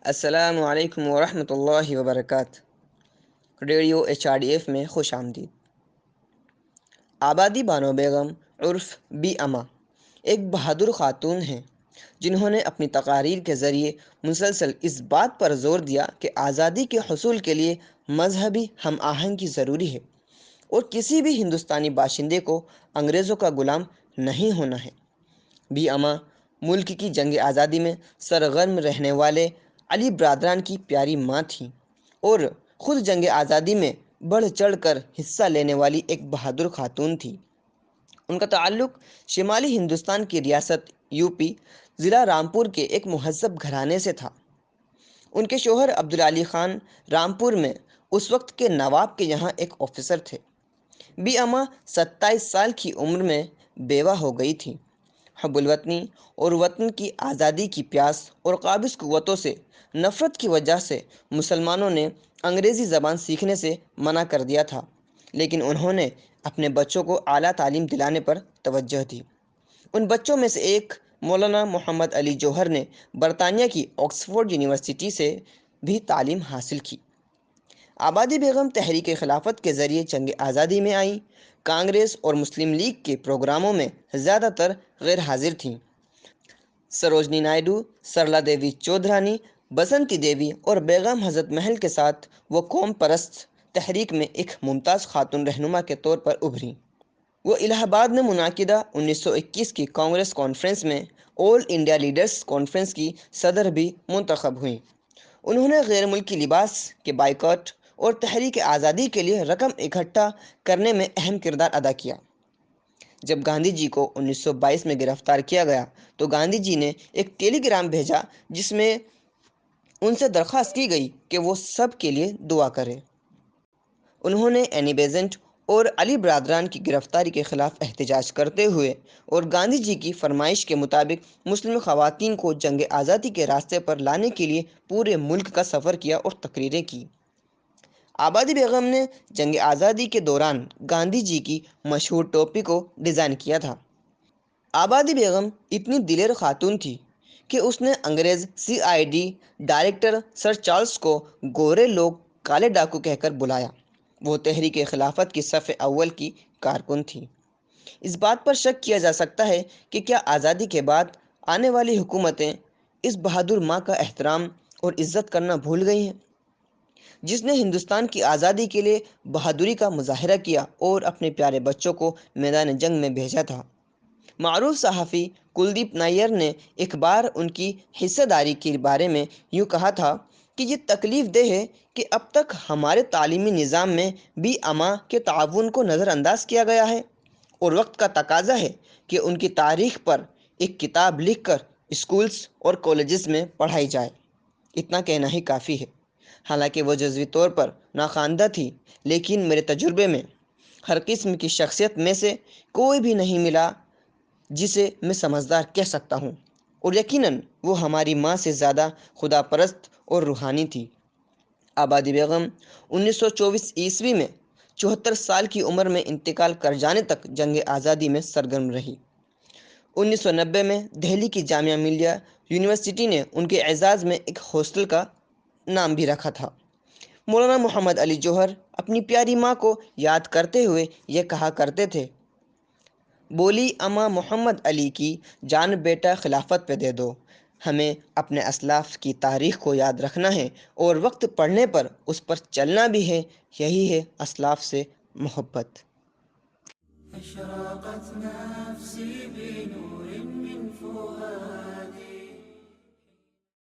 السلام علیکم ورحمۃ اللہ وبرکاتہ۔ ریڈیو HRDF میں خوش آمدید۔ آبادی بانو بیگم عرف بی اما ایک بہادر خاتون ہیں جنہوں نے اپنی تقاریر کے ذریعے مسلسل اس بات پر زور دیا کہ آزادی کے حصول کے لیے مذہبی ہم آہنگی ضروری ہے اور کسی بھی ہندوستانی باشندے کو انگریزوں کا غلام نہیں ہونا ہے۔ بی اما ملک کی جنگ آزادی میں سرگرم رہنے والے علی برادران کی پیاری ماں تھیں اور خود جنگ آزادی میں بڑھ چڑھ کر حصہ لینے والی ایک بہادر خاتون تھی۔ ان کا تعلق شمالی ہندوستان کی ریاست UP ضلع رامپور کے ایک مہذب گھرانے سے تھا۔ ان کے شوہر عبدالعلی خان رامپور میں اس وقت کے نواب کے یہاں ایک آفیسر تھے۔ بی اما 27 سال کی عمر میں بیوہ ہو گئی تھی۔ حب الوطنی اور وطن کی آزادی کی پیاس اور قابض قوتوں سے نفرت کی وجہ سے مسلمانوں نے انگریزی زبان سیکھنے سے منع کر دیا تھا، لیکن انہوں نے اپنے بچوں کو اعلیٰ تعلیم دلانے پر توجہ دی۔ ان بچوں میں سے ایک مولانا محمد علی جوہر نے برطانیہ کی آکسفورڈ یونیورسٹی سے بھی تعلیم حاصل کی۔ آبادی بیگم تحریک خلافت کے ذریعے جنگ آزادی میں آئیں۔ کانگریس اور مسلم لیگ کے پروگراموں میں زیادہ تر غیر حاضر تھیں۔ سروجنی نائیڈو، سرلا دیوی چودھرانی، بسنتی دیوی اور بیگم حضرت محل کے ساتھ وہ قوم پرست تحریک میں ایک ممتاز خاتون رہنما کے طور پر ابھریں۔ وہ الہ آباد میں منعقدہ 1921 کی کانگریس کانفرنس میں آل انڈیا لیڈرز کانفرنس کی صدر بھی منتخب ہوئیں۔ انہوں نے غیر ملکی لباس کے بائیکاٹ اور تحریک آزادی کے لیے رقم اکٹھا کرنے میں اہم کردار ادا کیا۔ جب گاندھی جی کو 1922 میں گرفتار کیا گیا تو گاندھی جی نے ایک ٹیلی گرام بھیجا جس میں ان سے درخواست کی گئی کہ وہ سب کے لیے دعا کرے۔ انہوں نے اینی بیزنٹ اور علی برادران کی گرفتاری کے خلاف احتجاج کرتے ہوئے اور گاندھی جی کی فرمائش کے مطابق مسلم خواتین کو جنگ آزادی کے راستے پر لانے کے لیے پورے ملک کا سفر کیا اور تقریریں کی۔ آبادی بیگم نے جنگ آزادی کے دوران گاندھی جی کی مشہور ٹوپی کو ڈیزائن کیا تھا۔ آبادی بیگم اتنی دلیر خاتون تھی کہ اس نے انگریز CID ڈائریکٹر سر چارلس کو گورے لوگ کالے ڈاکو کہہ کر بلایا۔ وہ تحریک خلافت کی صف اول کی کارکن تھی۔ اس بات پر شک کیا جا سکتا ہے کہ کیا آزادی کے بعد آنے والی حکومتیں اس بہادر ماں کا احترام اور عزت کرنا بھول گئی ہیں، جس نے ہندوستان کی آزادی کے لیے بہادری کا مظاہرہ کیا اور اپنے پیارے بچوں کو میدان جنگ میں بھیجا تھا۔ معروف صحافی کلدیپ نائر نے ایک بار ان کی حصہ داری کے بارے میں یوں کہا تھا کہ یہ تکلیف دہ ہے کہ اب تک ہمارے تعلیمی نظام میں بی اما کے تعاون کو نظر انداز کیا گیا ہے اور وقت کا تقاضا ہے کہ ان کی تاریخ پر ایک کتاب لکھ کر اسکولز اور کالجز میں پڑھائی جائے۔ اتنا کہنا ہی کافی ہے۔ حالانکہ وہ جزوی طور پر ناخواندہ تھی، لیکن میرے تجربے میں ہر قسم کی شخصیت میں سے کوئی بھی نہیں ملا جسے میں سمجھدار کہہ سکتا ہوں، اور یقیناً وہ ہماری ماں سے زیادہ خدا پرست اور روحانی تھی۔ آبادی بیگم 1924 عیسوی میں 74 سال کی عمر میں انتقال کر جانے تک جنگ آزادی میں سرگرم رہی۔ 1990 میں دہلی کی جامعہ ملیہ یونیورسٹی نے ان کے اعزاز میں ایک ہاسٹل کا نام بھی رکھا تھا۔ مولانا محمد علی جوہر اپنی پیاری ماں کو یاد کرتے ہوئے یہ کہا کرتے تھے، بولی اماں محمد علی کی جان بیٹا خلافت پہ دے دو۔ ہمیں اپنے اسلاف کی تاریخ کو یاد رکھنا ہے اور وقت پڑنے پر اس پر چلنا بھی ہے۔ یہی ہے اسلاف سے محبت۔ أشرقت نفسي بنور من فؤادي